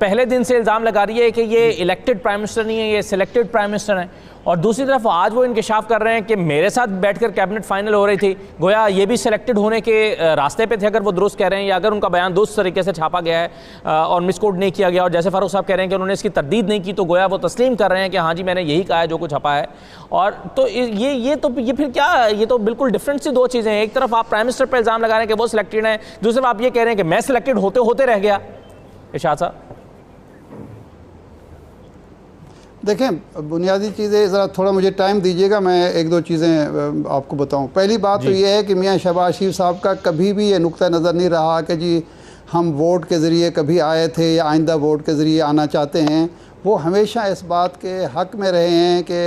पहले दिन से इल्ज़ाम लगा रही है कि ये इलेक्टेड प्राइम मिनिस्टर नहीं है, ये सिलेक्टेड प्राइम मिनिस्टर हैं, और दूसरी तरफ आज वो इंकशाफ कर रहे हैं कि मेरे साथ बैठकर कैबिनेट फाइनल हो रही थी, गोया ये भी सिलेक्टेड होने के रास्ते पे थे, अगर वो दुरुस्त कह रहे हैं, या अगर उनका बयान दुरुस्त तरीके से छापा गया है और मिसकोड नहीं किया गया, और जैसे फारूक साहब कह रहे हैं कि उन्होंने इसकी तरदीद नहीं की, तो गोया वो तस्लीम कर रहे हैं कि हाँ जी मैंने यही कहा है जो कुछ छपा है। और तो ये फिर क्या, ये तो बिल्कुल डिफरेंट सी दो चीज़ें हैं। एक तरफ आप प्राइम मिनिस्टर पर इल्ज़ाम लगा रहे हैं कि वो सिलेक्टेड है, दूसरी तरफ आप ये कह रहे हैं कि मैं सिलेक्टेड होते होते रह गया। इरशाद साहब देखें, बुनियादी चीज़ें ज़रा थोड़ा मुझे टाइम दीजिएगा, मैं एक दो चीज़ें आपको बताऊं। पहली बात तो ये है कि मियां शहबाज शरीफ साहब का कभी भी ये नुक्ता नज़र नहीं रहा कि जी हम वोट के ज़रिए कभी आए थे या आइंदा वोट के ज़रिए आना चाहते हैं। वो हमेशा इस बात के हक़ में रहे हैं कि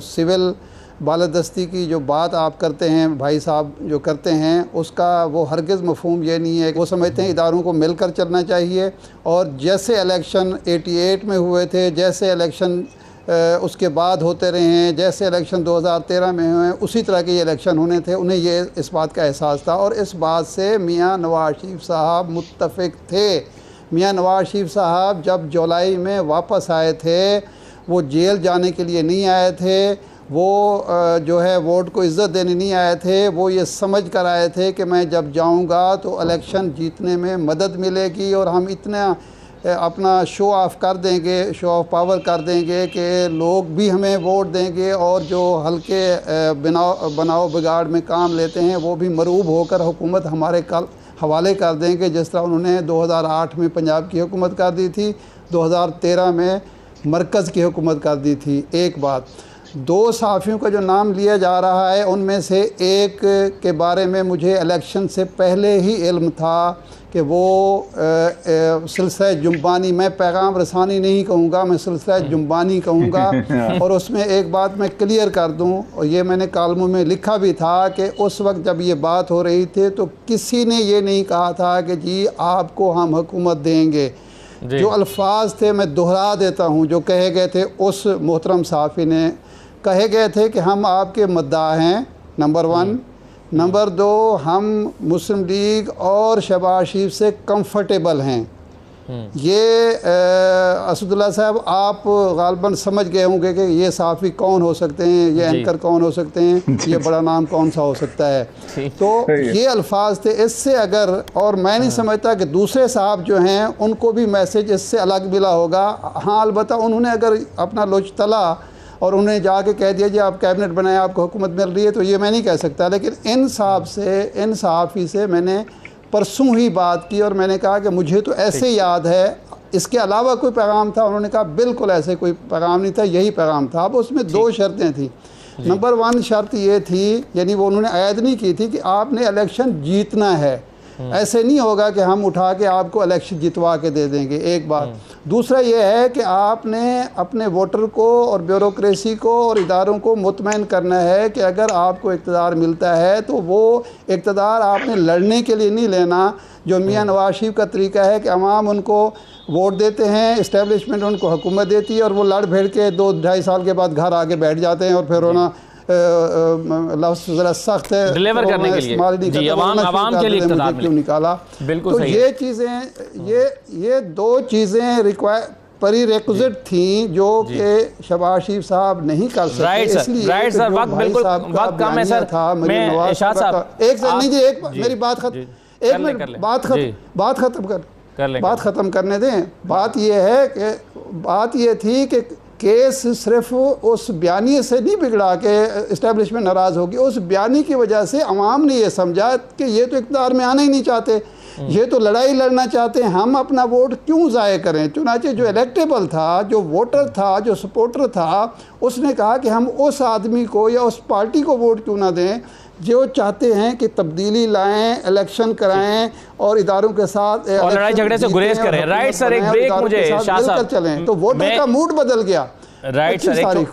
सिविल बालादस्ती की जो बात आप करते हैं, भाई साहब जो करते हैं, उसका वो हरगिज़ मफ़हूम ये नहीं है। वो समझते हैं इदारों को मिलकर चलना चाहिए, और जैसे इलेक्शन 88 में हुए थे, जैसे इलेक्शन उसके बाद होते रहे हैं, जैसे इलेक्शन 2013 में हुए, उसी तरह के ये इलेक्शन होने थे। उन्हें ये इस बात का एहसास था, और इस बात से मियाँ नवाज शरीफ साहब मुत्तफ़िक थे। मियाँ नवाज शरीफ साहब जब जुलाई में वापस आए थे, वो जेल जाने के लिए नहीं आए थे, वो जो है वोट को इज़्ज़त देने नहीं आए थे। वो ये समझ कर आए थे कि मैं जब जाऊंगा तो इलेक्शन जीतने में मदद मिलेगी, और हम इतना अपना शो ऑफ कर देंगे, शो ऑफ पावर कर देंगे कि लोग भी हमें वोट देंगे, और जो हल्के बनाओ बिगाड़ में काम लेते हैं वो भी मरूब होकर हुकूमत हमारे कल हवाले कर देंगे, जिस तरह उन्होंने 2008 में पंजाब की हुकूमत कर दी थी, 2013 में मरकज़ की हुकूमत कर दी थी। एक बात, दो सहाफ़ियों का जो नाम लिया जा रहा है, उनमें से एक के बारे में मुझे इलेक्शन से पहले ही इल्म था कि वो सिलसिला जुम्बानी, मैं पैगाम रसानी नहीं कहूँगा, मैं सिलसिला जुम्बानी कहूँगा। और उसमें एक बात मैं क्लियर कर दूँ, और ये मैंने कालमों में लिखा भी था कि उस वक्त जब ये बात हो रही थी तो किसी ने ये नहीं कहा था कि जी आपको हम हुकूमत देंगे। जो अल्फाज थे मैं दोहरा देता हूँ जो कहे गए थे उस मोहतरम सहाफ़ी ने, कहे गए थे कि हम आपके मद्दा हैं, नंबर 1। नंबर 2, हम मुस्लिम लीग और शहबाज शरीफ से कंफर्टेबल हैं। ये असदुल्ला साहब आप गालबन समझ गए होंगे कि ये सहाफ़ी कौन हो सकते हैं, ये एंकर कौन हो सकते हैं, ये बड़ा नाम कौन सा हो सकता है। तो ये अल्फाज थे। इससे अगर, और मैं नहीं समझता कि दूसरे साहब जो हैं उनको भी मैसेज इससे अलग मिला होगा। हाँ, अलबत्ता उन्होंने अगर अपना लोच तला और उन्हें जाके कह दिया जी आप कैबिनेट बनाए, आपको हुकूमत मिल रही है, तो ये मैं नहीं कह सकता। लेकिन इन साहब से, इन सहाफ़ी से मैंने परसों ही बात की, और मैंने कहा कि मुझे तो ऐसे याद है, इसके अलावा कोई पैगाम था? उन्होंने कहा बिल्कुल ऐसे कोई पैगाम नहीं था, यही पैगाम था। अब उसमें 2 शर्तें थी। नंबर 1 शर्त ये थी, यानी वो उन्होंने ऐद नहीं की थी कि आपने इलेक्शन जीतना है। ऐसे नहीं होगा कि हम उठा के आपको इलेक्शन जितवा के दे देंगे, एक बात। दूसरा ये है कि आपने अपने वोटर को और ब्यूरोक्रेसी को और इदारों को मुतमईन करना है कि अगर आपको इक़्तिदार मिलता है तो वो इक़्तिदार आपने लड़ने के लिए नहीं लेना, जो मियाँ नवाज शरीफ का तरीका है कि अवाम उनको वोट देते हैं, इस्टेब्लिशमेंट उनको हुकूमत देती है, और वो लड़ भिड़ के 2-2.5 साल के बाद घर आके बैठ जाते हैं, और फिर उन्होंने लफ्ज़ ज़रा सख्त है डिलीवर करने के लिए जी, अवाम के लिए इक़्तिदार क्यों निकाला। बिल्कुल तो सही ये चीज़ें, ये 2 चीज़ें प्रीरेक्विजिट थी जो कि शहबाज शरीफ साहब नहीं कर सकते। इसलिए राइट सर, वक्त बिल्कुल वक्त कम है सर। मैं इरशाद साहब एक सेकंड, नहीं जी, एक मेरी बात खत्म, एक मिनट बात ख़त्म करने दें। बात ये है कि बात ये थी कि केस सिर्फ उस बयानी से नहीं बिगड़ा कि इस्टेब्लिशमेंट नाराज़ होगी, उस बयानी की वजह से अवाम ने ये समझा कि ये तो इक़्तिदार में आना ही नहीं चाहते, ये तो लड़ाई लड़ना चाहते हैं, हम अपना वोट क्यों ज़ाय करें। चुनांचे जो इलेक्टेबल था, जो वोटर था, जो सपोर्टर था, उसने कहा कि हम उस आदमी को या उस पार्टी को वोट क्यों ना दें जो चाहते हैं कि तब्दीली लाएं, इलेक्शन कराएं और इदारों के साथ और लड़ाई झगड़े से गुरेज करें। राइट सर, एक ब्रेक मुझे चलें, तो वोटर का मूड बदल गया। Right sir,